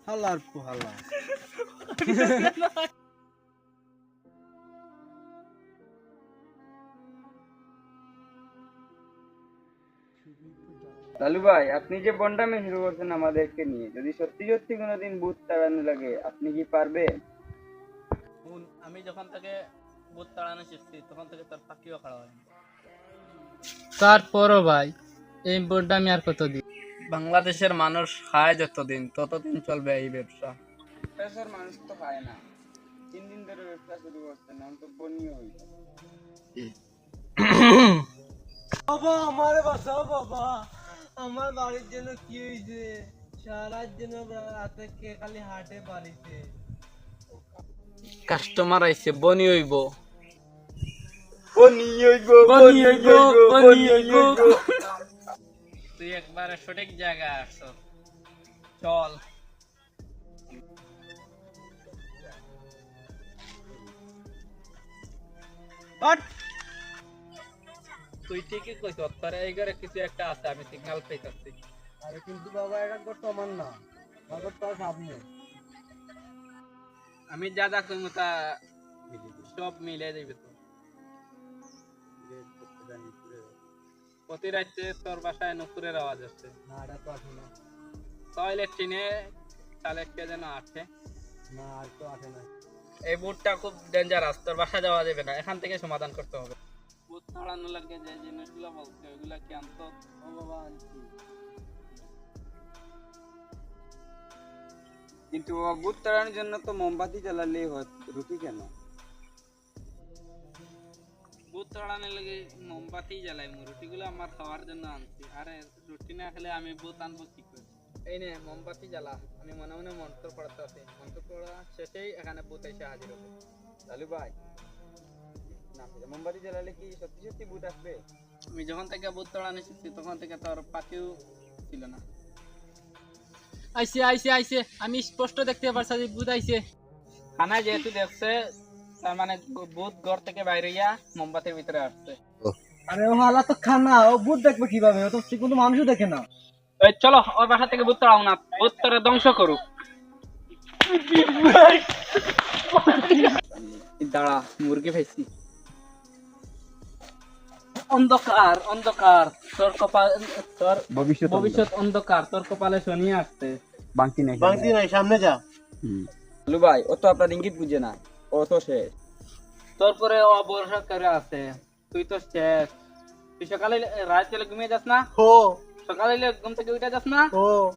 হালার পোহালা। লালু ভাই, আপনি যে বন্ডামি শুরু করছেন আমাদেরকে নিয়ে, যদি সত্যি সত্যি কোনোদিন ভূত তাড়ানো লাগে, আপনি কি পারবেন? আমি যখন থেকে ভূত তাড়ানো শিখছি তখন থেকে তার পাখিও খাওয়া হয়নি। তারপরও ভাই এই বোর্ডটা আমি আর কতদিন। বাংলাদেশের মানুষ খায় যতদিন ততদিন চলবে এই ব্যবসা। পেশার মানুষ তো খায় না, 3 দিন ধরে ব্যবসা শুরু করছেন, এখন তো বনিও হইল। বাবা আমারে বাঁচাও বাবা, আমার বাড়ির জন্য কি হয়েছে? সারার জন্য রাতে কে খালি হাটে বাড়িতে। কাস্টমার আইছে, বনি হইব। তুই একবারে সঠিক জায়গায় আসছ, চল। তুই ঠিকই কইছ, তোর এই ঘরে কিছু একটা আছে, আমি সিগন্যাল পাইতাছি। আরে কিন্তু বাবা এটা ঘর তো আমার না, আমার ঘর তো সামনে। আমি যা যা কইমু তা সব মিলে যাইবে তো। প্রতি রাতে তোর বাসায় নুপুরের আওয়াজ আসছে। না এটা তো আসে না। টয়লেট টিনে তাহলে কে যেন আসে। না আর তো আসে না। এই বুটটা খুব ডেঞ্জারাস, তোর বাসা যাওয়া যাবে না, এখান থেকে সমাধান করতে হবে। বুট তাড়ানো লাগে যে জিনিসগুলো বলছে ওইগুলা কি আনতো? ও বাবা আনছি। কিন্তু ভূত তাড়ানোর জন্য তো মোমবাতি জ্বালালেই হয়, রুটি কেন? বুট তাড়ানোর লাগে মোমবাতি জ্বালাই, রুটিগুলো আমার খাওয়ার জন্য আনছি। আরে রুটি না খেলে আমি বুট আনবো কি করে? এই নে মোমবাতি জ্বালা, আমি মনে মনে মন্ত্র পড়াতে আছি, মন্ত্র পড়া শেষেই এখানে ভূত এসে হাজির হবে। লালু ভাই, না মোমবাতি জ্বালালে কি সত্যি সত্যি ভূত আসবে? আমি যখন থেকে ভূত তাড়ানো শিখছি তখন থেকে তোর পাখিও ছিল না। আইছে আইছে আইছে, আমি স্পষ্ট দেখতে পারছি যে ভূত আইছে। খানায় যেহেতু দেখছে তার মানে ভূত ঘর থেকে বাইরে গিয়া মোমবাতির ভিতরে আসছে। আরে ও হালা তো খানা, ও ভূত দেখবে কিভাবে? ও তো কোনো মানুষও দেখে না। এই চলো ওই বাসা থেকে ভূত তাড়াও না, ভূত তোরা ধ্বংস করুক। দাঁড়া, মুরগি পাইছি। অন্ধকার অন্ধকার, তোর কপাল, তোর ভবিষ্যৎ অন্ধকার, তোর কপালে শনি আসছে। বাংতি নাই। বাংতি নাই, সামনে যা। লালু ভাই, ও তো আপনার ইঙ্গিত বুঝে না, ও তো শেষ। তোর পরে অবসর করে আছে, তুই তো শেষ। তুই সকালে রাত চলে ঘুমিয়ে যাস না, হো সকালে ঘুম থেকে উঠে যাস না। হো